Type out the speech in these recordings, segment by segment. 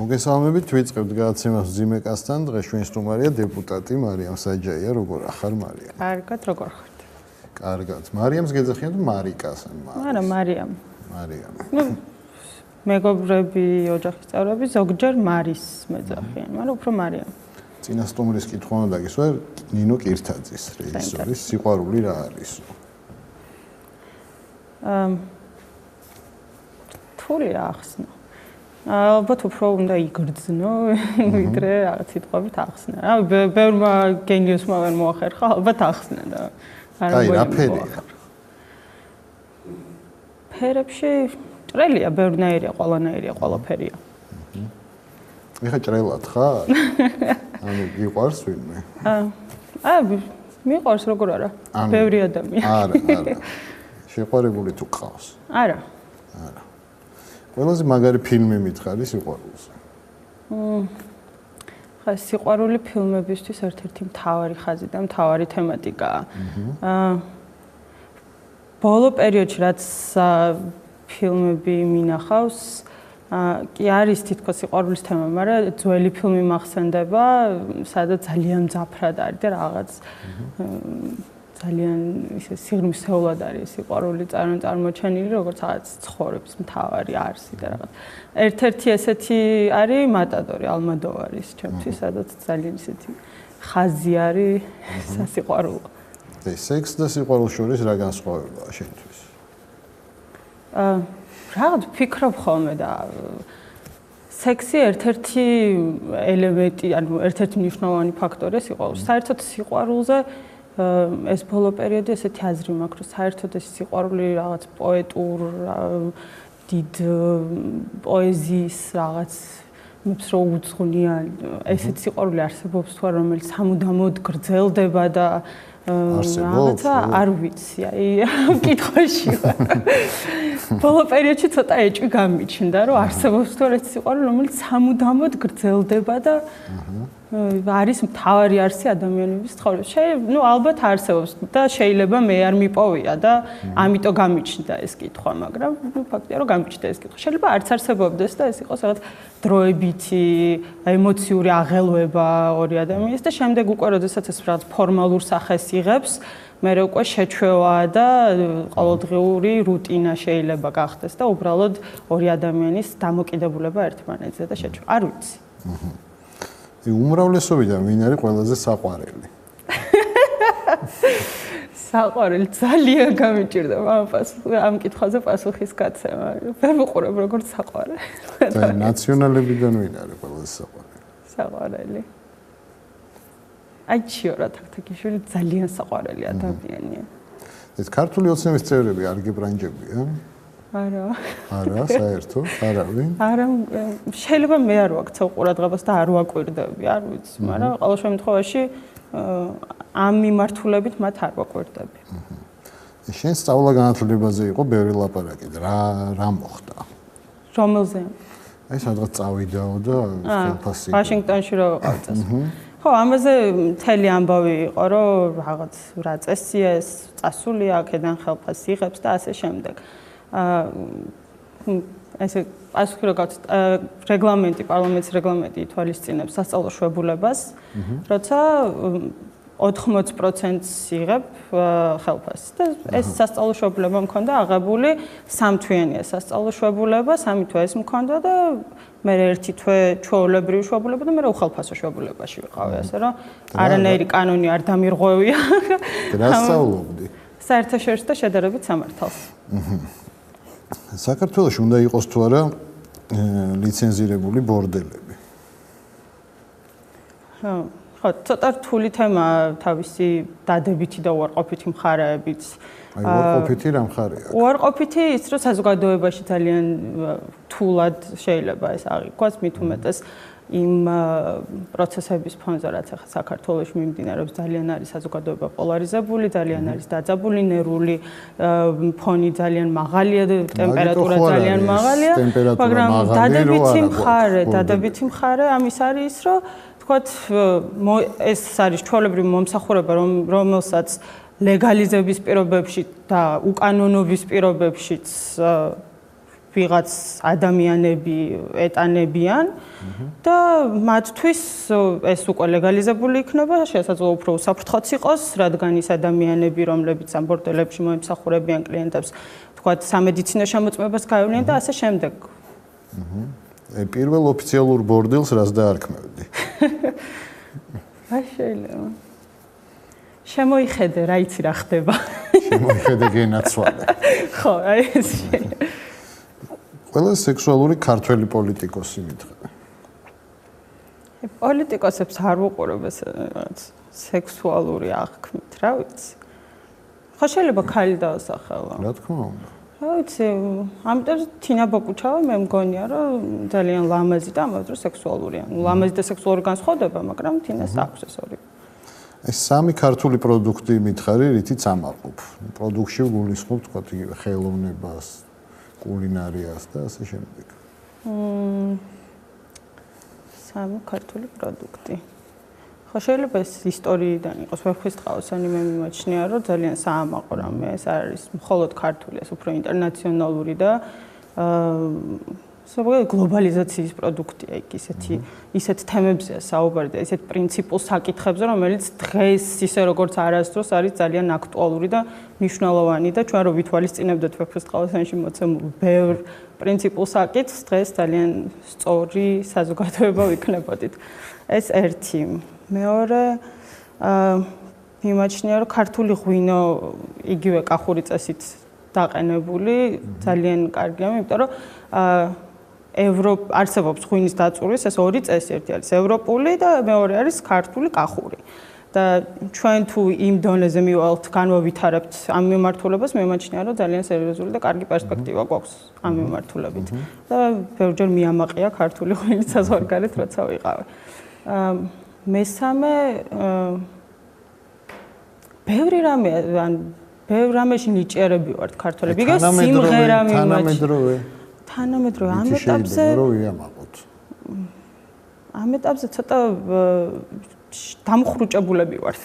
მოგესალმებით, ვიწყებთ გადაცემას ძიმეკასთან. დღეს ჩვენი სტუმარია დეპუტატი მარიამ საჯაია. როგორ ახარ მარიამ? კარგად, როგორ ხართ? კარგად. მარიამს გეძახიან თუ მარიკას ან მარიას? არა, მარიამ. მარიამ. მეგობრები, ოჯახის წევრები ზოგჯერ მარის მეძახიან, მაგრამ უფრო მარიამ. წინა სტუმრის კითხვა უნდა გისვა ნინო კირთაძის რეჟისორის სიყვარული რა არის? თული ახსნა. ალბათ უფრო უნდა იგრძნო, ვიდრე რაღაც სიტყვებით ახსნა. ბევრმა გენიოსმა ვერ მოახერხა, ალბათ ახსნა და აი, რა ფერია? ფერებში ჭრელია, ბევრნაირია, ყველანაირია, ყველაფერია. ეხა ჭრელად ხარ? ანუ გიყვარს ვინმე? მიყვარს როგორ არა? ბევრი ადამიანი. არა. შეყვარებული თუ ყავს? არა. არა. ყველაზე მაგარი ფილმი მითხარი სიყვარულზე? ხა სიყვარული ფილმებისთვის ერთ-ერთი მთავარი ხაზი და მთავარი თემატიკაა. ბოლო პერიოდში რაც ფილმები მინახავს, კი არის თითქოს სიყვარულის თემა, მაგრამ ძველი ფილმი მახსენდება, სადაც ძალიან მძაფრად არის და რაღაც ძალიან ისე სიღრმისეულად არის სიყვარული წარმოჩენილი, როგორც რაღაც ცხოვრების მთავარი არსი და რაღაც. ერთ-ერთი ესეთი არის მატადორი ალმოდოვარის ჩემთვის, სადაც ძალიან ისეთი ხაზი არის სასიყვარულო. სექს და სიყვარულს შორის რა განსხვავებაა შენთვის? რაღაც ფიქრობ ხოლმე და სექსი ერთ-ერთი ელემენტი, ანუ ერთ-ერთი მნიშვნელოვანი ფაქტორია სიყვარულში. საერთოდ სიყვარულზე ეს ბოლო პერიოდი ესეთი აზრი მაქვს, რომ საერთოდ ეს სიყვარული რაღაც პოეტურ, დიდ პოეზიის რაღაც მებს რო უძღვნია, ესეთი სიყვარული არსებობს თუ არა, რომელიც სამუდამოდ გრძელდება და რაღაცა არ ვიცი, აი კითხვაში ვარ. ბოლო პერიოდში ცოტა ეჭვი გამიჩნდა, რომ არსებობს თუ არა ეს სიყვარული, რომელიც სამუდამოდ გრძელდება და არის მთავარი არსი ადამიანების ცხოვრებაში. ალბათ არსებობს და შეიძლება მე არ მიპოვია და ამიტომ გამიჩნდა ეს კითხვა, მაგრამ ფაქტია რომ გამიჩნდა ეს კითხვა. შეიძლება არც არსებობდეს და ეს იყოს რაღაც დროებითი, ემოციური აღელვება ორი ადამიანის და შემდეგ უკვე როდესაც ეს რაღაც ფორმალურ სახეს იღებს, მე უკვე შეჩვევა და ყოველდღიური რუტინა შეიძლება გახდეს და უბრალოდ ორი ადამიანის დამოკიდებულება ერთმანეთზე და შეჩვევა. არ ვიცი. უმრავლესობიდან ვინ არის ყველაზე საყვარელი? საყვარელი ძალიან გამიჭირდება ამ კითხვაზე პასუხის გაცემა. ვერ ვუყურებ როგორც საყვარელი. და ნაციონალებიდან ვინ არის ყველაზე საყვარელი? საყვარელი. აი ჩიორა თაქთაკიშვილი ძალიან საყვარელი ადამიანია. ეს ქართული ოცნების წევრები არ გებრანჯებიან? არა. არა, საერთოდ, არავინ? არა, შეიძლება მე არ ვაქცევ ყურადღებას და არ ვაკვირდები, არ ვიცი, მაგრამ ყოველ შემთხვევაში ამ მიმართულებით მათ არ ვაკვირდები. შენ სწავლა-განათლებაზე იყო ბევრი ლაპარაკი, რა მოხდა? რომელზე? აი სადღაც წავიდაო და ხელფასი. ვაშინგტონში რო ვიყავ. ხო, ამაზე მთელი ამბავი იყო, რომ რაღაც რა წესია ეს, წასული აქედან ხელფასი იღებს და ასე შემდეგ. ესე პასუხი რო გავცეთ, რეგლამენტი, პარლამენტის რეგლამენტი ითვალისწინებს სასწავლო შვებულებას, როცა 80%-ს იღებ ხელფასს და ეს სასწავლო შვებულება მქონდა აღებული 3 თვიანია სასწავლო შვებულება, 3 თვე ეს მქონდა და მე 1 თვე ჩვეულებრივი შვებულება და მე უხელფასო შვებულებაში ვიყავი, ასე რომ არანაირი კანონი არ დამირღვევია. რა სწავლობდი? საერთაშორისო და შედარებით სამართალს. საქართველოში უნდა იყოს თუ არა ლიცენზირებული ბორდელები? ხო, ცოტა რთული თემაა თავისი დადებითი და უარყოფითი მხარეებით. აი, უარყოფითი რა მხარეა? უარყოფითი ის, რომ საზოგადოებაში ძალიან რთულად შეიძლება ეს აღიქვას, მით უმეტეს იმ პროცესების ფონზე, რაც ახლა საქართველოში მიმდინარეობს, ძალიან არის საზოგადოება პოლარიზებული, ძალიან არის დაძაბული ნერვული ფონი ძალიან მაღალია, ტემპერატურა ძალიან მაღალია, მაგრამ დადებითი მხარე ამის არის ის, რომ თქვათ ეს არის ჩვეულებრივი მომსახურება, რომელსაც ლეგალიზების პირობებში და უკანონობის პირობებშიც ვიღაც ადამიანები ეტანებიან და მათთვის ეს უკვე ლეგალიზებული იქნება, შესაძლოა უფრო უსაფრთხოც იყოს, რადგან ის ადამიანები, რომლებიც ამ ბორდელებში მოემსახურებიან კლიენტებს, თქვათ, სამედიცინო შემოწმებას გაევლიან და ასე შემდეგ. პირველ ოფიციალურ ბორდელს რას დაარქმევდი? აი შეიძლება. შემოიხედე, რა იცი რა ხდება. შემოიხედე გენაცვალე. ხო, აი ეს შეიძლება. ყველა სექსუალური ქართველი პოლიტიკოსი მითხრა. პოლიტიკოსებს არ უყურებ ეს რაღაც სექსუალური აღქმით, რა ვიცი. ხო შეიძლება ქალი დაასახელა. რა თქმა უნდა. რა ვიცი, ამიტომ თინა ბოკუჩავა მე მგონია, რომ ძალიან ლამაზი და ამავდროულად სექსუალურია. ლამაზი და სექსუალური განსხვავდება, მაგრამ თინას აქვს ეს ორი. ეს სამი ქართული პროდუქტი მითხარი, რითიც ამაყობ. პროდუქტში გულისხმობ, თქვა, იგივე ხელოვნებას, კულინარიას და ასე შემდეგ. სამი ქართული პროდუქტი. ხო შეიძლება ეს ისტორიიდან იყოს, ვეფხისტყაოსანი მე მიმაჩნია, რომ ძალიან საამაყო რამე ეს არის, მხოლოდ ქართული, ეს უფრო ინტერნაციონალური და ზოგადად გლობალიზაციის პროდუქტია იქ ისეთ თემებზეა საუბარი და ისეთ პრინციპულ საკითხებზე, რომელიც დღეს ისე როგორც არასდროს არის ძალიან აქტუალური და მნიშვნელოვანი და ჩვენ რო ვითვალისწინებდეთ ვეფხისტყაოსანში მოცემულ ბევრ პრინციპულ საკითხს, დღეს ძალიან სწორი საზოგადოება ვიქნებოდით. ეს ერთი. მეორე მიმაჩნია, რომ ქართული ღვინო იგივე კახური წესით დაყენებული ძალიან კარგია, იმიტომ რომ არსებობს ღვინის დაწურვის ეს ორი წესი, ერთი არის ევროპული და მეორე არის ქართული კახური. და ჩვენ თუ იმ დონეზე მივალთ, განვავითარებთ ამ მიმართულებას, მიმაჩნია, რომ ძალიან სერიოზული და კარგი პერსპექტივა გვაქვს ამ მიმართულებით. და ბევრჯერ მიამაყია ქართული ღვინის საზღვარგარეთ, როცა ვიყავი. მესამე ბევრი რამე, ან ბევრ რამეში ნიჭიერები ვართ ქართველები. იგივე სიმღერა მიმაჩნია. თანამედროვე ამ ეტაპზე რო ვიამაყოთ. ამ ეტაპზე ცოტა დამხრუჭებულები ვართ.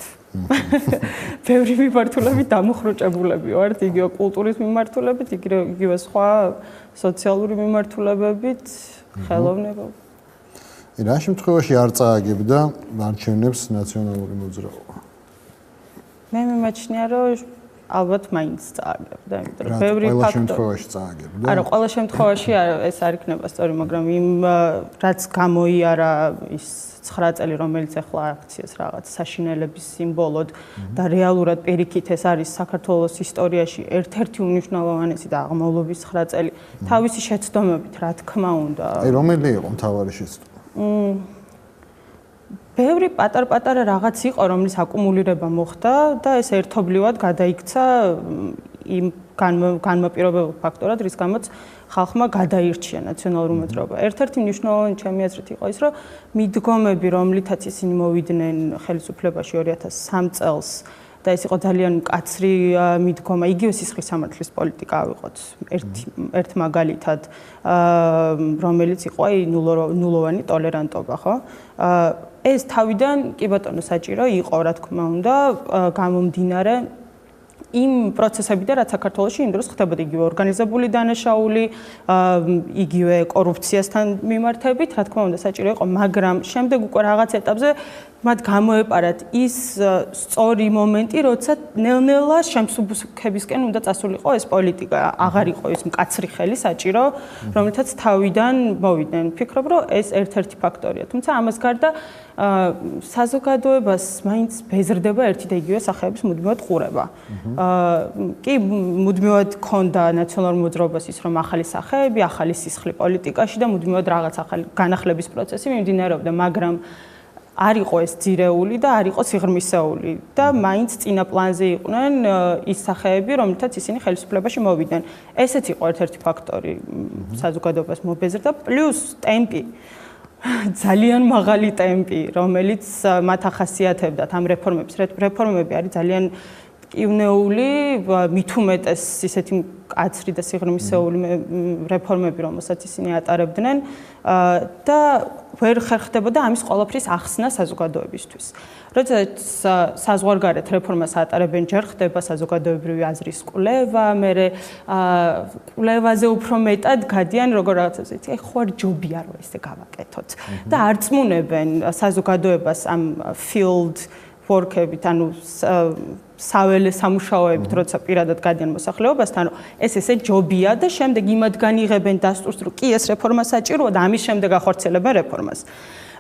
ბევრი მიმართულებით დამხრუჭებულები ვართ, იგივე კულტურის მიმართულებით, იგივე სხვა სოციალური მიმართულებებით, ხელოვნება. რა შემთხვევაში არ წააგებდა არჩევნებს ნაციონალური მოძრაობა? მე მიმაჩნია, რომ ალბათ მაინც წააგებდა, იმიტომ რომ ბევრი ყველა ფაქტორი. შემთხვევაში წააგებდა? არა, ყველა შემთხვევაში ეს არ იქნება სწორი, მაგრამ იმ რაც გამოიარა ის 9 წელი, რომელიც ახლა აქციას რაღაც საშინელების სიმბოლოდ და რეალურად პირიქით ეს არის საქართველოს ისტორიაში ერთ-ერთი უმნიშვნელოვანესი და აღმავლობის 9 წელი, თავისი შეცდომებით, რა თქმა უნდა. რომელი იყო მთავარი შეცდომა? ბევრი პატარ-პატარა რაღაც იყო, რომლის აკუმულირება მოხდა და ეს ერთობლივად გადაიქცა იმ განმაპირობებელ ფაქტორად, რის გამოც ხალხმა გადაირჩია ნაციონალური მოძრაობა. ერთ-ერთი მნიშვნელოვანი ჩემი აზრით იყო ის, რომ მიდგომები, რომლითაც ისინი მოვიდნენ ხელისუფლებაში 2003 წელს და ეს იყო ძალიან მკაცრი მიდგომა, იგივე სისხლის სამართლის პოლიტიკა ავიღოთ ერთ მაგალითად, რომელიც იყო ნულოვანი ტოლერანტობა, ხო? ეს თავიდან კი ბატონო საჭირო იყო, რა თქმა უნდა, გამომდინარე იმ პროცესებიდან, რაც საქართველოში იმ დროს ხდებოდა, იგივე ორგანიზებული დანაშაული, იგივე კორუფციასთან მიმართებით, რა თქმა უნდა, საჭირო იყო, მაგრამ შემდეგ უკვე რაღაც ეტაპზე მათ გამოეპარათ ის სწორი მომენტი, როცა ნელ-ნელა შემსუბუქებისკენ უნდა წასულიყო ეს პოლიტიკა, აღარ იყო ის მკაცრი ხელი საჭირო, რომლითაც თავიდან მოვიდნენ. ვფიქრობ, რომ ეს ერთ-ერთი ფაქტორია. თუმცა ამას გარდა საზოგადოებას მაინც ბეზრდება ერთი და იგივე სახეების მუდმივად ყურება. კი, მუდმივად ქონდა ნაციონალურ მოძრაობას ის, რომ ახალი სახეები, ახალი სისხლი პოლიტიკაში და მუდმივად რაღაც ახალი განახლების პროცესი მიმდინარეობდა, მაგრამ არ იყო ეს ძირეული და არ იყო სიღრმისეული და მაინც წინა პლანზე იყვნენ ის სახეები, რომლითაც ისინი ხელისუფლებაში მოვიდნენ. ესეც იყო ერთ-ერთი ფაქტორი საზოგადოებას მობეზრდა, პლუს ტემპი. ძალიან მაღალი ტემპი, რომელიც მათ ახასიათებდათ ამ რეფორმებს. რეფორმები არის ძალიან ივნეული მით უმეტეს ისეთი კაცრი და სიღრმისეული რეფორმები, რომელსაც ისინი ატარებდნენ და ვერ ხერხდებოდა ამის ყველაფრის ახსნა საზოგადოებისთვის. როდესაც საზღვარგარეთ რეფორმას ატარებენ, ჯერ ხდება საზოგადოებრივი აზრის კვლევა, მერე კვლევაზე უფრო მეტად გადიან როგორ რაღაცაზე. აი ხო არ ჯობია რომ ესე გავაკეთოთ და არ წმუნებენ საზოგადოებას ამ field work-ებით, ანუ საველე სამუშაოებით, როცა პირადად გადიან მოსახლეობასთან, რომ ესე ჯობია და შემდეგ იმადგან იღებენ დასტურს, რომ კი ეს რეფორმა საჭიროა და ამის შემდეგ ახორციელებენ რეფორმას.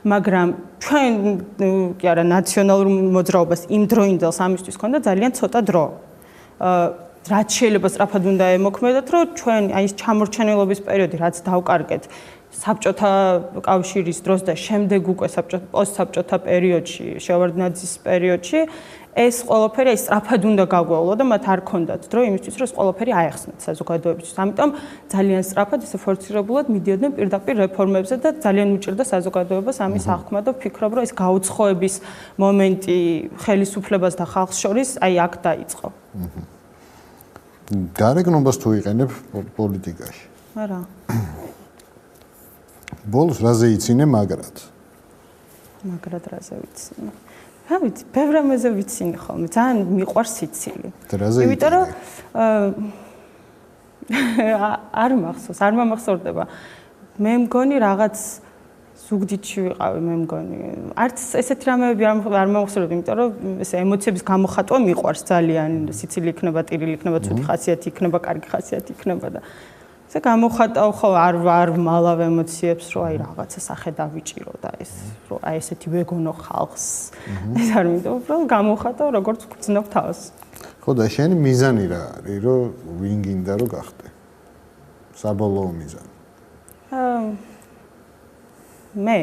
მაგრამ ჩვენ კი არა ნაციონალურ მოძრაობას იმ დროინდელს ამისთვის ქონდა ძალიან ცოტა დრო. რაც შეიძლება სწრაფად უნდა ემოქმედოთ, რომ ჩვენ აი ეს ჩამორჩენილობის პერიოდი, რაც დავკარგეთ საბჭოთა კავშირის დროს და შემდეგ უკვე პოსტსაბჭოთა პერიოდში, შევარდნაძის პერიოდში, ეს ყველაფერი აი სწრაფად უნდა გაგვევლო და მათ არ ქონდათ დრო იმისთვის, რომ ეს ყველაფერი აეხსნათ საზოგადოებისთვის. ამიტომ ძალიან სწრაფად ისე ფორსირებულად მიდიოდნენ პირდაპირ რეფორმებზე და ძალიან უჭირდა საზოგადოებას ამის აღქმა და ვფიქრობ, რომ ეს გაუცხოების მომენტი ხელისუფლებას და ხალხს შორის აი აქ დაიწყო. გარეგნობას თუ იყენებ პოლიტიკაში. არა. ბოლოს რაზე იცინე მაგრად? მაგრად რაზე ვიცინე? რა ვიცი, ბევრ რამეზე ვიცინე ხოლმე. ძალიან მიყვარს სიცილი. იმიტომ რომ არ მახსოვს, არ მომახსოვრდება. მე მგონი რაღაც ზუგდიდში ვიყავი, მე მგონი. არც ესეთი რამეები არ მომახსოვრდება, იმიტომ რომ ეს ემოციების გამოხატვა მიყვარს ძალიან. სიცილი იქნება, ტირილი იქნება, ცუდი ხასიათი იქნება, კარგი ხასიათი იქნება და ეს გამოხატავ ხო არ მალავ ემოციებს, რომ აი რაღაცა სახე დავიჭირო და ეს რომ აი ესეთი ვეგონო ხალხს. ეს არ მინდა, უბრალოდ გამოხატავ როგორც გძნობ თავს. ხო და შენი მიზანი რა არის, რომ ვინ გინდა რომ გახდე? საბოლოო მიზანი. მე.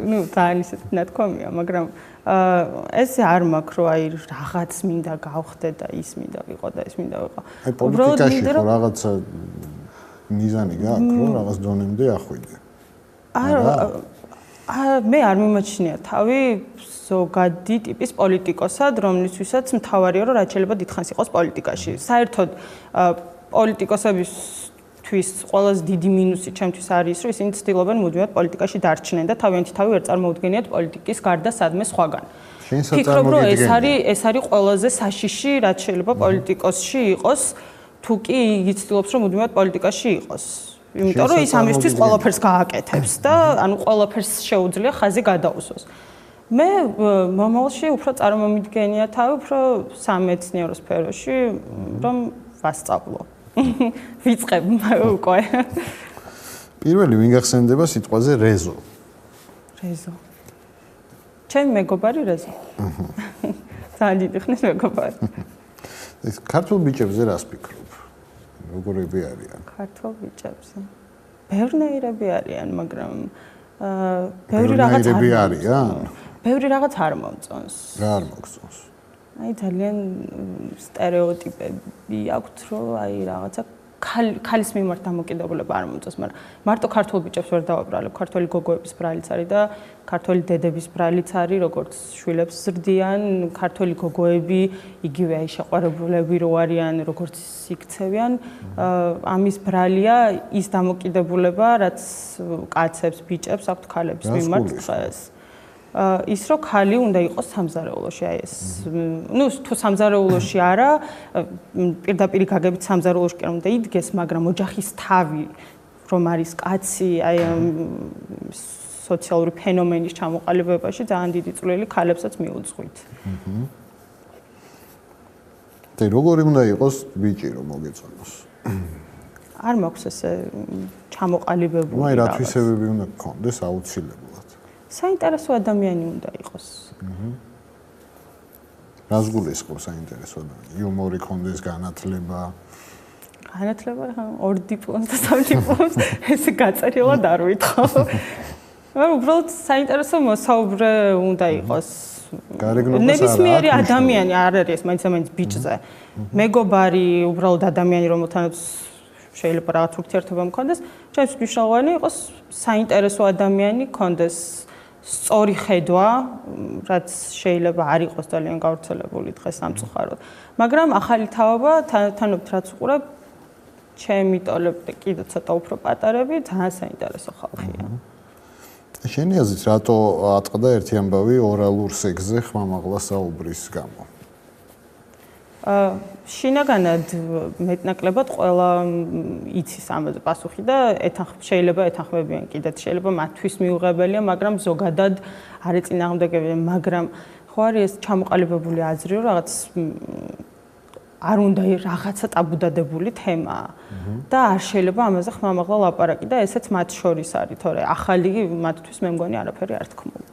ნუ ძალიან ისეთი ნათქვამია, მაგრამ ესე არ მაქვს რომ აი რაღაც მინდა გავხდე და ის მინდა ვიყო და ეს მინდა ვიყო. აი პოლიტიკაში ხო რაღაცა მიზანი გაქვს რომ რაღაც დონემდე ახვიდე. მე არ მიმაჩნია თავი ზოგადი ტიპის პოლიტიკოსად, რომლისთვისაც მთავარია რომ რაც შეიძლება დიდხანს იყოს პოლიტიკაში. საერთოდ პოლიტიკოსების ყველაზე დიდი მინუსი ჩემთვის არის, რომ ისინი ცდილობენ მუდმივად პოლიტიკაში დარჩნენ და თავიანთი თავი ვერ წარმოუდგენიათ პოლიტიკის გარდა სადმე სხვაგან. ფიქრობ, რომ ეს არის ყველაზე საშიში, რაც შეიძლება პოლიტიკოსში იყოს, თუ კი იგი ცდილობს, რომ მუდმივად პოლიტიკაში იყოს. იმიტომ რომ ის ამისთვის ყველაფერს გააკეთებს და ანუ ყველაფერს შეუძლია ხაზი გადაუსვას. მე მომავალში უფრო წარმომიდგენია თავი, უფრო სამეცნიერო სფეროში, რომ ვასწავლო. ვიწყებ უკვე. პირველი ვინ გახსენდება სიტყვაზე რეზო? რეზო. ჩემი მეგობარი რეზო. ძალიან დიდი ხნის მეგობარი. ეს ქართულ ბიჭებზე რას ფიქრობ? როგორები არიან? ქართულ ბიჭებზე. ბევრნაირები არიან, მაგრამ ბევრი რაღაც არიან. ბევრი რაღაც არ მომწონს. რა არ მოგწონს? აი ძალიან სტერეოტიპები აქვთ, რომ აი რაღაცა ქალის მიმართ დამოკიდებულება არ მომწონს, მაგრამ მარტო ქართულ ბიჭებს ვერ დავაბრალებ, ქართველი გოგოების ბრალიც არის და ქართველი დედების ბრალიც არის, როგორც შვილებს ზრდიან, ქართველი გოგოები იგივე აი შეყვარებულები რო არიან, როგორც იქცევიან, ამის ბრალია ის დამოკიდებულება, რაც კაცებს, ბიჭებს აქვთ ქალების მიმართ დღეს. ის რომ ქალი უნდა იყოს სამზარეულოში, აი ეს. ნუ თუ სამზარეულოში არა, პირდაპირ გაგებით სამზარეულოში კი არ უნდა იდგეს, მაგრამ ოჯახის თავი რომ არის კაცი, აი სოციალური ფენომენის ჩამოყალიბებაში ძალიან დიდი წვლილი ქალებსაც მიუძღვით. და როგორი უნდა იყოს ბიჭი რომ მოგეწონოს? არ მაქვს ესე ჩამოყალიბებული. აი რა თვისებები უნდა გქონდეს აუცილებლად? საინტერესო ადამიანი უნდა იყოს. რას გულისხმობს საინტერესო ადამიანი? იუმორი ქონდეს, განათლება. განათლება ორ დიპლომს და სამ დიპლომს ესე გაწერილად არ ვითხოვ. უბრალოდ საინტერესო მოსაუბრე უნდა იყოს. ნებისმიერი ადამიანი არ არის მაინც ბიჭზე. მეგობარი, უბრალოდ ადამიანი, რომელთანაც შეიძლება რაღაც ურთიერთობა მქონდეს, ჩემთვის მნიშვნელოვანი იყოს საინტერესო ადამიანი ქონდეს. სწორი ხედვა, რაც შეიძლება არ იყოს ძალიან გავრცელებული დღეს სამწუხაროდ. მაგრამ ახალი თაობა თანობთ რაც უყურებ, ჩემი ტოლები კიდე ცოტა უფრო პატარები, ძალიან საინტერესო ხალხია. შენი აზრით, რატო ატყდა ერთი ამბავი ორალურ სექსზე ხმამაღლა საუბრის გამო? შინაგანად მეტნაკლებად ყველა იცის ამაზე პასუხი და შეიძლება ეთანხმებიან კიდეც, შეიძლება მათთვის მიუღებელია, მაგრამ ზოგადად არ ეწინააღმდეგებიან, მაგრამ ხო არის ეს ჩამოყალიბებული აზრი, რომ რაღაც არ უნდა რაღაცა ტაბუდადებული თემაა და არ შეიძლება ამაზე ხმამაღლა ლაპარაკი და ესეც მათ შორის არის, თორე ახალი მათთვის მე მგონი არაფერი არ თქმული.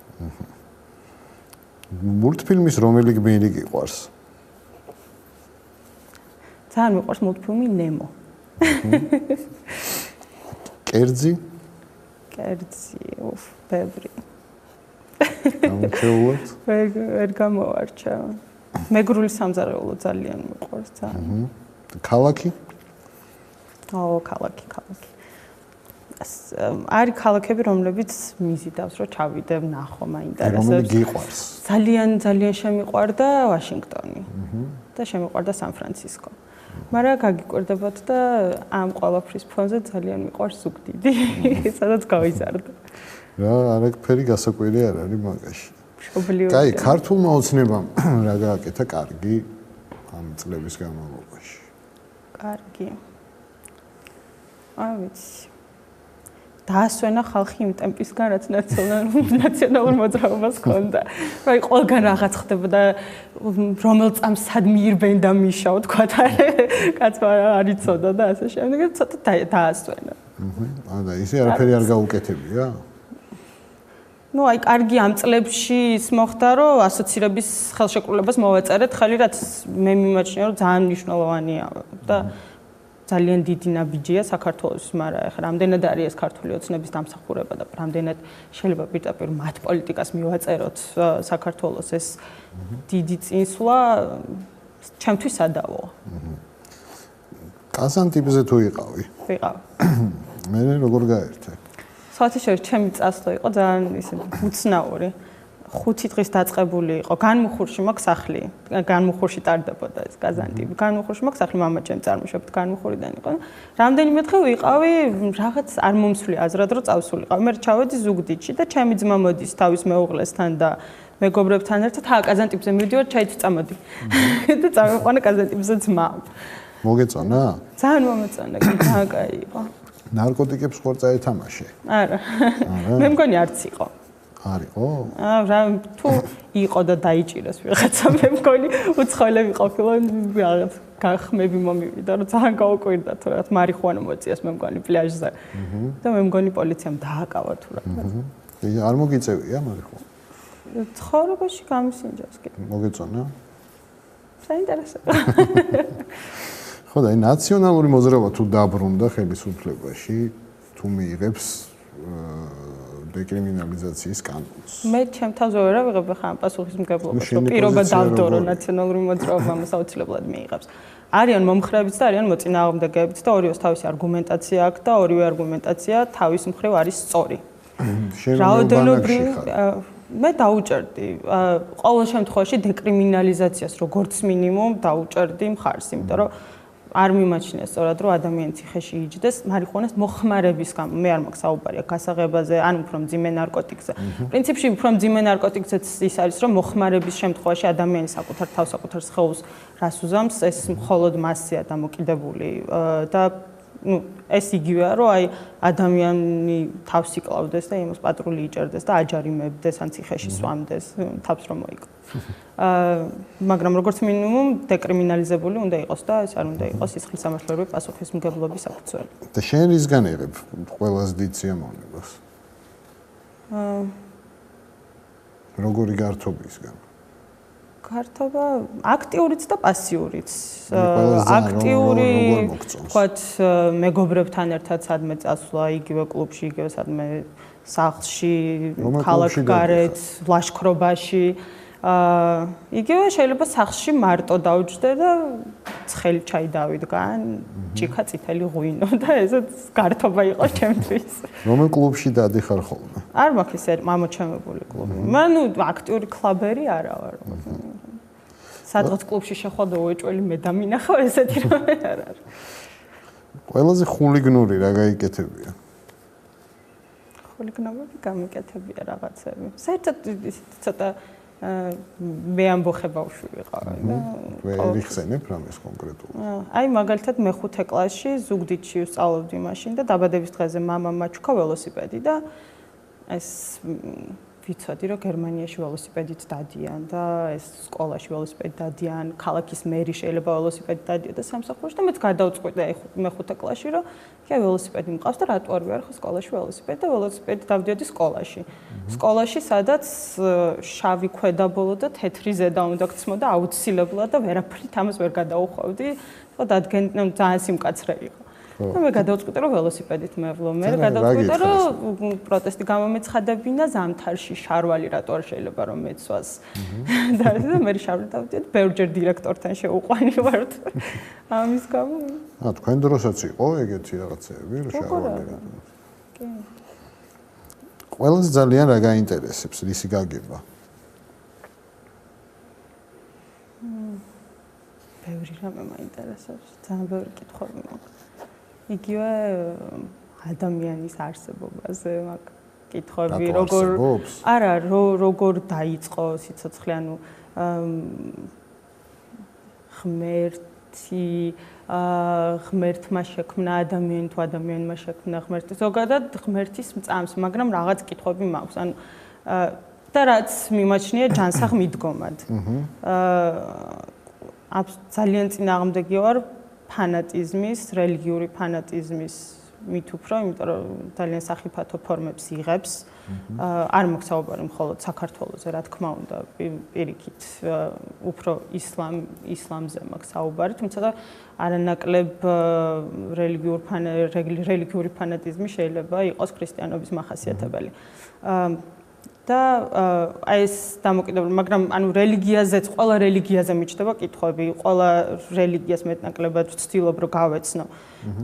მულტფილმის რომელი გმირი გიყვარს? ძალიან მიყვარს მულტფილმი ნემო. კერძი? კერძი, ბევრი. გამორჩეულად? ვერ გამოვარჩა. მეგრული სამზარეულო ძალიან მიყვარს ძალიან. ქალაქი? ქალაქი. არის ქალაქები, რომლებიც მიზიდავს, რომ ჩავიდე, ვნახო, მაინტერესებს. რომელი გიყვარს? ძალიან შემიყვარდა ვაშინგტონი და შემიყვარდა სან-ფრანცისკო. მაგრამ გაგიკვირდებათ და ამ ყველაფრის ფონზე ძალიან მიყვარს ზუგდიდი, სადაც გავიზარდა. რა, არაფერი გასაკვირი არ არის მაგაში. კაი, ქართულმა ოცნებამ რა გააკეთა კარგი ამ წლების განმავლობაში? კარგი. ვიცი. დაასვენა ხალხი იმ ტემპისგან, რაც ნაციონალურ მოძრაობას ჰქონდა. აი, ყველგან რაღაც ხდებოდა, რომელ წამს სად მიირბენ და მიშაო, თქვათ, კაცმა არ იცოდა და ასე შემდეგ, ცოტა დაასვენა. და ისე არაფერი არ გაუკეთებია? აი, კარგი ამ წლებში ის მოხდა, რომ ასოცირების ხელშეკრულებას მოვაწერეთ ხელი, რაც მე მიმაჩნია, რომ ძალიან მნიშვნელოვანია და ძალიან დიდი ნაბიჯია საქართველოს, მაგრამ ეხლა რამდენად არის ეს ქართული ოცნების დამსახურება და რამდენად შეიძლება პირდაპირ მათ პოლიტიკას მივაწეროთ საქართველოს ეს დიდი წინსვლა ჩემთვის სადავოა. კაზანტიპზე თუ იყავი? ვიყავ. მე როგორ გაერთე? საათაშორის ჩემი წასვლა იყო ძალიან ისე უცნაური. 5 დღის დაწყებული იყო. განმუხურში მაქვს სახლი. განმუხურში ტარდებოდა ეს კაზანტიპი. განმუხურში მაქვს სახლი, მამაჩემ წარმოშობთ განმუხურიდან იყო. რამდენიმე დღე ვიყავი, რაღაც არ მომსვლი აზრად რომ წავსულიყავ. მე ჩავედი ზუგდიდში და ჩემი ძმა მოდის თავის მეუღლესთან და მეგობრებთან ერთად, კაზანტიპზე მივიდივარ, ჩაით წამოდი. და წავიყვანა კაზანტიპზე ძმა. მოგეწონა? ძალიან მომეწონა, ძალიან კაი იყო. ნარკოტიკებს ხوار წაეთამაშე? არა. მე მგონი არც იყო. არისო? რა თუ იყო და დაიჭირეს ვიღაცა მე მგონი უცხოელები ყოფილან რაღაც გახმები მომივიდა რომ ძალიან გაუკვირდა თუ რაღაც მარიხუანა მოწიეს მე მგონი პლაჟზე და მე მგონი პოლიციამ დააკავა თუ რაღაც არ მოგიწევია მარიხუანა ცხოვრებაში გამისინჯავს კი მოგეწონა საინტერესო ხო და ნაციონალური მოძრაობა თუ დაბრუნდა ხელისუფლებაში თუ მიიღებს დეკრიმინალიზაციის კანონს. მე ჩემ თავზე ვერ ავიღებ ხა ამ პასუხისმგებლობას, რომ პირობა დავდორო ნაციონალური მოძრაობამ აუცილებლად მიიღებს. არიან მომხრეებიც და არიან მოწინააღმდეგეებიც და ორივეს თავისი არგუმენტაცია აქვს და ორივე არგუმენტაცია თავის მხრივ არის სწორი. რაოდენობრივ მე დაუჭერდი ყოველ შემთხვევაში დეკრიმინალიზაციას როგორც მინიმუმ დაუჭერდი მხარს, იმიტომ რომ არ მიმაჩნია სწორად რომ ადამიანი ციხეში იჯდეს მარიხუანას მოხმარების გამო. მე არ მაქვს საუბარია გასაღებაზე, ან უფრო მძიმე ნარკოტიკზე. პრინციპში უფრო მძიმე ნარკოტიკზეც ის არის რომ მოხმარების შემთხვევაში ადამიანი საკუთარ თავს, საკუთარ სხეულს რას უზამს, ეს მხოლოდ მასია დამოკიდებული და ეს იგივეა რომ აი ადამიანი თავს იკლავდეს და იმას პატრული იჭერდეს და აჯარიმებდეს ან ციხეში სვამდეს თავს რომ მოიგო. მაგრამ როგორც მინიმუმ დეკრიმინალიზებული უნდა იყოს და ეს არ უნდა იყოს სისხლის სამართლებრივი პასუხისმგებლობის საფუძველი. და შენ რისგან იღებ ყველაზე დიდ სიამოვნებას? როგორი გართობისგან? გართობა აქტიურიც და პასიურიც. აქტიური თქვათ მეგობრებთან ერთად სადმე წასვლა, იგივე კლუბში, იგივე სადმე სახლში, ქალაქგარეთ, ლაშქრობაში იგივე შეიძლება სახლში მარტო დავჯდე და ცხელი ჩაი დავიდგან, ჭიქა წითელი ღვინო და ესეც გართობა იყო ჩემთვის. რომელ კლუბში დადიხარ ხოლმე? არ მაქვს ესე მამოჩემებული კლუბი. მან აქტიური კლუბერი არა ვარ. სადღაც კლუბში შეხვდა უეჭველი მე დამინახავ ესეთი რამე არ არის. ყველაზე ხულიგნური რა გაიკეთებია? ხულიგნური გამიკეთებია რაღაცები. საერთოდ ცოტა მე ამბოხე ბავშვი ვიყავი და ვერ იხსენებ რამეს კონკრეტულად. აი მაგალითად მე 5 კლასში ზუგდიდში ვსწავლობდი მაშინ და დაბადების დღეზე მამამ მაჩუქა ველოსიპედი და ეს ვიცოდი რომ გერმანიაში ველოსიპედით დადიან და ეს სკოლაში ველოსიპედით დადიან, ქალაქის მერი შეიძლება ველოსიპედით დადიო და სამსახურში და მეც გადავწყვიტე მე 5 კლასში რომ კი ველოსიპედი მყავს და რატო არ ვიარხო სკოლაში ველოსიპედი და ველოსიპედით დავდიოდი სკოლაში. სკოლაში სადაც შავი ქვედაბოლო და თეთრი ზედა უნდა გცმოდა აუცილებლად და ვერაფრით ამას ვერ გადაუხვევდი. ხო დადგენდნენ ძალიან სიმკაცრე იყო. და მე გადავწყვიტე რომ ველოსიპედით მევლო. მე გადავწყვიტე რომ პროტესტი გამომეცხადებინა ზამთარში შარვალი რატო არ შეიძლება რომ მეცვას. და მე შარვალი დავდიოდი, ბევრჯერ დირექტორთან შეუყვანი ვართ. ამის გამო. თქვენ დროსაც იყო ეგეთი რაღაცეები რომ შარვალი რატო. კი. ყველაზე ძალიან რა გაინტერესებს, რისი გაგება? ბევრი რამე მაინტერესებს, ძალიან ბევრი კითხვები მაქვს. იგივე ადამიანის არსებობაზე მაქვს კითხვები, როგორ დაიწყო სიცოცხლე, ანუ ღმერთმა შექმნა ადამიანი თუ ადამიანმა შექმნა ღმერთი, ზოგადად ღმერთის მწამს, მაგრამ რაღაც კითხვები მაქვს, ანუ და რაც მიმაჩნია ჯანსაღ მიდგომად. ძალიან წინააღმდეგი ვარ ფანატიზმის, რელიგიური ფანატიზმის მით უფრო, იმიტომ რომ ძალიან სახიფათო ფორმებს იღებს. არ მაქვს საუბარი მხოლოდ საქართველოზე, რა თქმა უნდა, პირიქით, უფრო ისლამზე მაქვს საუბარი, თუმცა არანაკლებ რელიგიური ფანატიზმი შეიძლება იყოს ქრისტიანობის მახასიათებელი. და აი ეს დამოკიდებული, მაგრამ ანუ რელიგიაზეც, ყველა რელიგიაზე მიჩნდება კითხვები, ყველა რელიგიას მეტნაკლებად ვცდილობ რომ გავეცნო.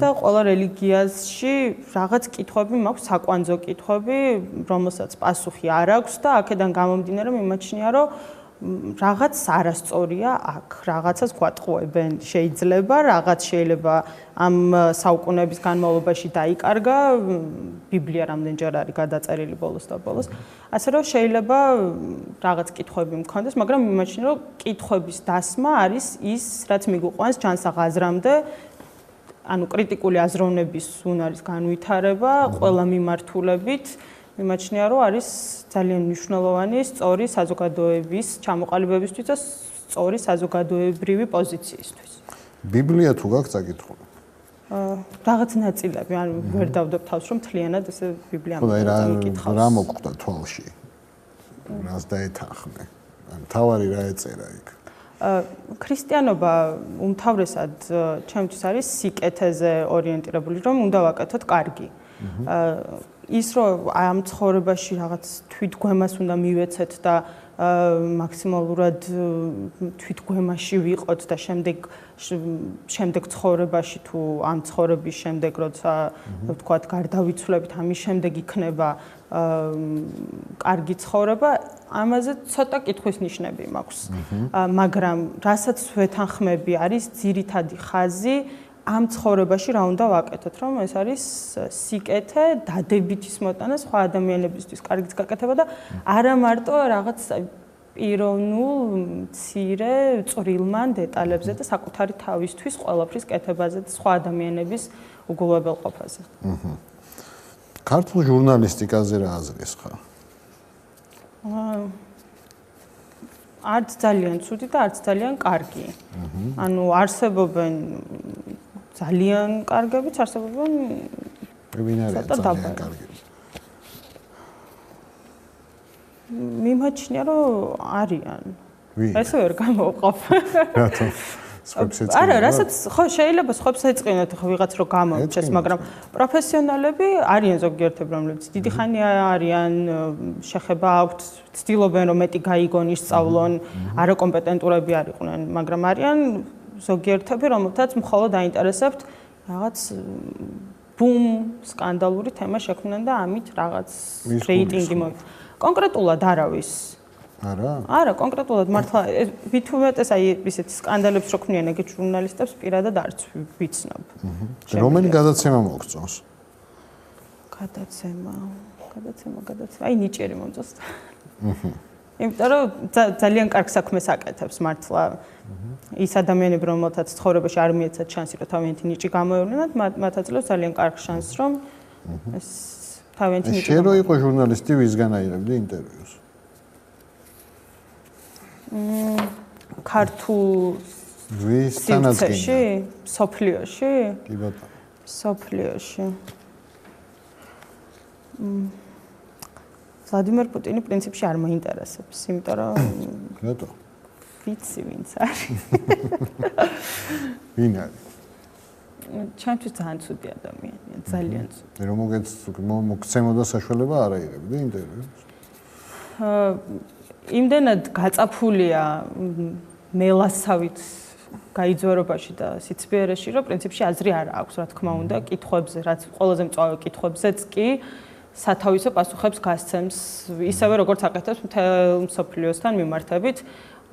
და ყველა რელიგიაში რაღაც კითხვები მაქვს, საკვანძო კითხვები, რომელსაც პასუხი არ აქვს და აქედან გამომდინარე მიმაჩნია რომ რაღაც არასწორია აქ, რაღაცას გვატყუებენ, შეიძლება, რაღაც შეიძლება ამ საუკუნეების განმავლობაში დაიკარგა, ბიბლია რამდენჯერ არის გადაწერილი ბოლოს და ბოლოს. ასე რომ შეიძლება რაღაც კითხვები მქონდეს, მაგრამ მიმაჩნია რომ კითხვების დასმა არის ის, რაც მიგუყვანს ჯანსაღ აზრამდე, ანუ კრიტიკული აზროვნების უნარის განვითარება ყველა მიმართულებით. მიმაჩნია რომ არის ძალიან მნიშვნელოვანი სწორი საზოგადოების ჩამოყალიბებისთვის და სწორი საზოგადოებრივი პოზიციისთვის. ბიბლია თუ გაქვს საკითხული? რაღაც ნაწილები, ანუ ვერ დავდებ თავს რომ მთლიანად ესე ბიბლია მოგეკითხავს. რა მოგხვდა თვალში? რას დაეთანხმე? ან თავარი რა ეწერა იქ? ქრისტიანობა უმთავრესად ჩემთვის არის სიკეთეზე ორიენტირებული, რომ უნდა ვაკეთოთ კარგი. ის რომ ამ ცხოვრებაში რაღაც თვითგვემას უნდა მივეცეთ და მაქსიმალურად თვითგვემაში ვიყოთ და შემდეგ ცხოვრებაში თუ ამ ცხოვრების შემდეგ როცა ვთქვათ გარდავიცვლებით ამის შემდეგ იქნება კარგი ცხოვრება, ამაზე ცოტა კითხვის ნიშნები მაქვს. მაგრამ რასაც ვეთანხმები არის ძირითადი ხაზი ამ ცხოვრებაში რა უნდა ვაკეთოთ, რომ ეს არის სიკეთე, დადებითის მოტანა სხვა ადამიანებისთვის კარგის გაკეთება და არა მარტო რაღაც პიროვნულ, მცირე, წვრილმან დეტალებზე და საკუთარი თავისთვის ყველაფრის კეთებაზე და სხვა ადამიანების უგულებელყოფაზე. ქართულ ჟურნალისტიკაზე რა აზრის ხარ? არც ძალიან ცუდი და არც ძალიან კარგი. ანუ არსებობენ ძალიან კარგებიც, არსებობენ ვინ არის ძალიან კარგები? მიმაჩნია რომ არიან. ესე ვერ გამოვყოფ. რატო? სხვებს ეწყინათ? არა, რასაც ხო შეიძლება სხვებს ეწყინათ, ხო ვიღაც რო გამოვიდეს, მაგრამ პროფესიონალები არიან ზოგიერთები, რომლებიც დიდი ხანი არიან, შეხება აქვთ, ცდილობენ რომ მეტი გაიგონ, ისწავლონ, არაკომპეტენტურები არ იყვნენ, მაგრამ არიან ზოგიერთები, რომელთაც მხოლოდ დაინტერესებთ რაღაც ბუმ სკანდალური თემა შექმნან და ამით რაღაც რეიტინგი მოვიდა. კონკრეტულად არავის. არა, კონკრეტულად მართლა ვით უმეტეს აი ისეთ სკანდალებს რო ქმნიან ეგეთ ჟურნალისტებს პირადად არც ვიცნობ. რომელი გადაცემა მოგწონს? გადაცემა. აი ნიჭიერი მომწონს. იმიტომ რომ ძალიან კარგ საქმეს აკეთებს მართლა. ის ადამიანები, რომელთაც ცხოვრებაში არ მიეცათ შანსი, რომ თავიანთი ნიჭი გამოევლინათ, მათ აძლევს ძალიან კარგ შანსს, რომ ეს თავიანთი ნიჭი. შენ რო იყო ჟურნალისტი, ვისგან აიღებდი ინტერვიუს? ქართულ ვისთანაც გინდა? სოფლიოში? კი ბატონო. სოფლიოში. ვლადიმერ პუტინი პრინციპში არ მაინტერესებს, იმიტომ რომ რატო? ვიცი ვინც არის. ვინ არის? ჩემთვის ძალიან ცუდი ადამიანია, ძალიან ცუდი. რომ მოგცემოდა საშუალება არ აიღებდი ინტერვიუს? იმდენად გაწაფულია მელასავით გაიძვერობაში და სიცბიერეში, რომ პრინციპში აზრი არ აქვს, რა თქმა უნდა, კითხვებზე, რაც ყველაზე მწვავე კითხვებზეც კი სათავისო პასუხებს გასცემს, ისევე როგორც აკეთებს მთელ მსოფლიოსთან მიმართებით.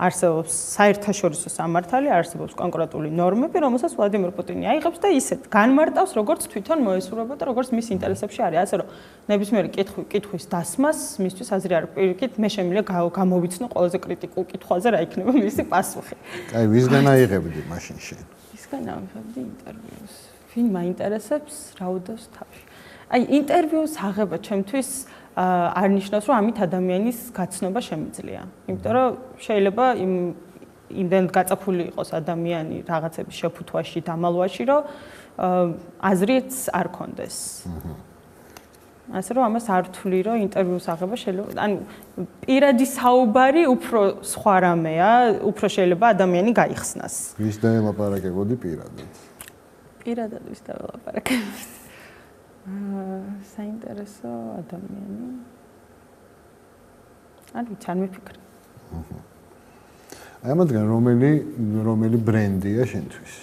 არსებობს საერთაშორისო სამართალი, არსებობს კონკრეტული ნორმები, რომელსაც ვლადიმერ პუტინი აიღებს და ისეთ განმარტავს, როგორც თვითონ მოესურვება და როგორც მის ინტერესებში არის. ასე რომ ნებისმიერი კითხვის დასმას მისთვის აზრი არ პირიქით, მე შემიძლია გამოვიცნო ყველაზე კრიტიკულ კითხვაზე რა იქნება მისი პასუხი. აი, ვისგან აიღებდი მაშინ შენ? ვისგან აიღებდი ინტერვიუს? ვინ მაინტერესებს, რა უდევს თავში? აი, ინტერვიუს აღება ჩემთვის არ ნიშნავს, რომ ამით ადამიანის გაცნობა შემიძლია. იმიტომ რომ შეიძლება იმდენ გაწაფული იყოს ადამიანი რაღაცების შეფუთვაში, დამალვაში, რომ აზრიც არ კონდეს. ასე რომ ამას არ ვთვლი, რომ ინტერვიუს აღება შეიძლება, ანუ პირადი საუბარი უფრო სხვა რამეა, უფრო შეიძლება ადამიანი გაიხსნას. ვის დაელაპარაკებოდი პირადად? პირადად ვის დაელაპარაკებოდი? საინტერესო ადამიანი. არ ვიცი, არ მიფიქრე. აი მათგან რომელი ბრენდია შენთვის?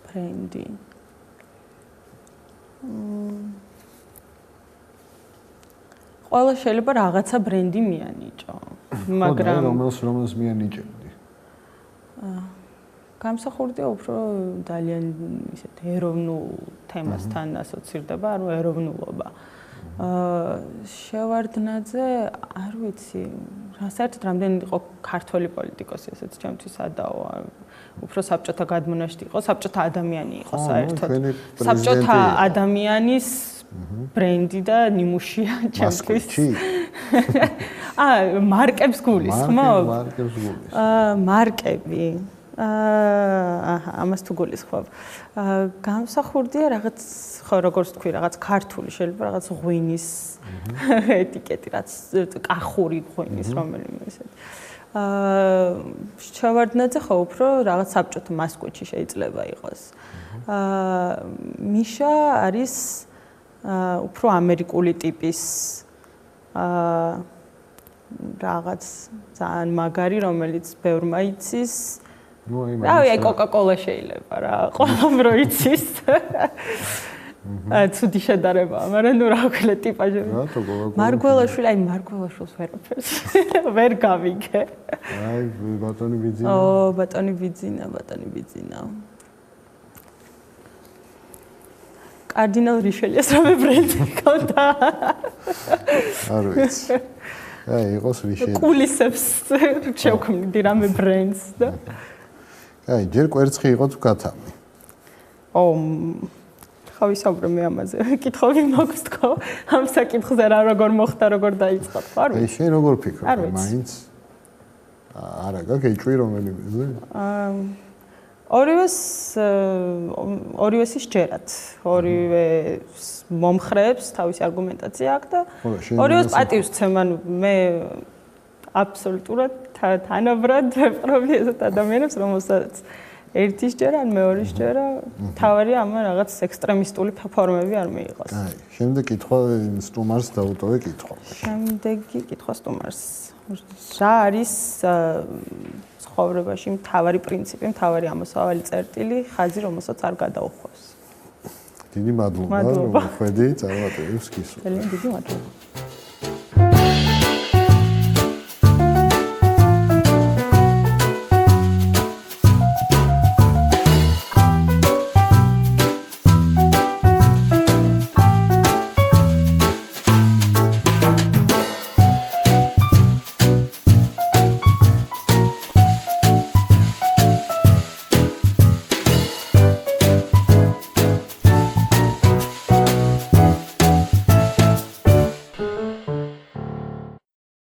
ბრენდი. ყველა შეიძლება რაღაცა ბრენდი მიანიჭო, მაგრამ რომელს მიანიჭებდი? გამსახურდია უფრო ძალიან ისეთ ეროვნულ თემასთან ასოცირდება, ანუ ეროვნულობა. შევარდნაძე, არ ვიცი, საერთოდ რამდენი იყო ქართველი პოლიტიკოსი, ესეც ჩემთვის ადაო, უფრო საბჭოთა გადმონაშთი იყო, საბჭოთა ადამიანი იყო საერთოდ. საბჭოთა ადამიანის ბრენდი და ნიმუშია ჩემთვის. მარკებს გულისხმობ? მარკებს გულისხმობ. მარკები. ამას თუ გულისხმობ. გამსახურდია რაღაც, ხო, როგორც თქვი, რაღაც ქართული, შეიძლება რაღაც ღვინის ეტიკეტი, რაც კახური ღვინის, რომელიმე ისეთ. შევარდნაძე ხო უფრო რაღაც საბჭოთა მასკოჩი შეიძლება იყოს. მიშა არის უფრო ამერიკული ტიპის რაღაც ძალიან მაგარი, რომელიც ბევრმა იცის. აი, კოკა-კოლა შეიძლება რა, ყველამ რო იცის. ცუდი შედარებაა, მაგრამ ნუ რა ვქნე ტიპაჟი. რატო კოკა-კოლა? მარგველაშვილი, აი მარგველაშვილს ვერაფერს ვერ გავიგე. აი, ბატონი ბიძინა. ბატონი ბიძინა. კარდინალ რიშელიეს რამე ბრენდი ჰქონდა. არ ვიცი. აი, იყოს რიშელი. კულისებს შევქმნიდი რამე ბრენდს და აი, ჯერ კვერცხი იყო თუ გათამი? ხა ვისაუბრე მე ამაზე. კითხავი მაქვს თქო, ამ საკითხზე რა როგორ მოხდა, როგორ დაიწყო, ხო არ ვიცი. აი, შენ როგორ ფიქრობ, მაინც? არა, გაგეჭვი რომელიმეზე? ორივეს ისჯერათ. ორივე მომხრეებს თავისი არგუმენტაცია აქვს და ორივეს პატივს ვცემ, ანუ მე აბსოლუტურად თანაბრად ვეპყრობი ესეთ ადამიანებს, რომელსაც ერთისჯერა ან მეორისჯერა თავარია ამ რაღაც ექსტრემისტული ფორმები არ მიიღოს. აი, შემდეგ კითხვა სტუმარს დაუტოვე კითხვა. შემდეგი კითხვა სტუმარს. რა არის ცხოვრებაში მთავარი პრინციპი, მთავარი ამოსავალი წერტილი, ხაზი, რომელსაც არ გადაუხვევს? დიდი მადლობა, რომ ხედი წარმატებებს გისურვებთ. ძალიან დიდი მადლობა.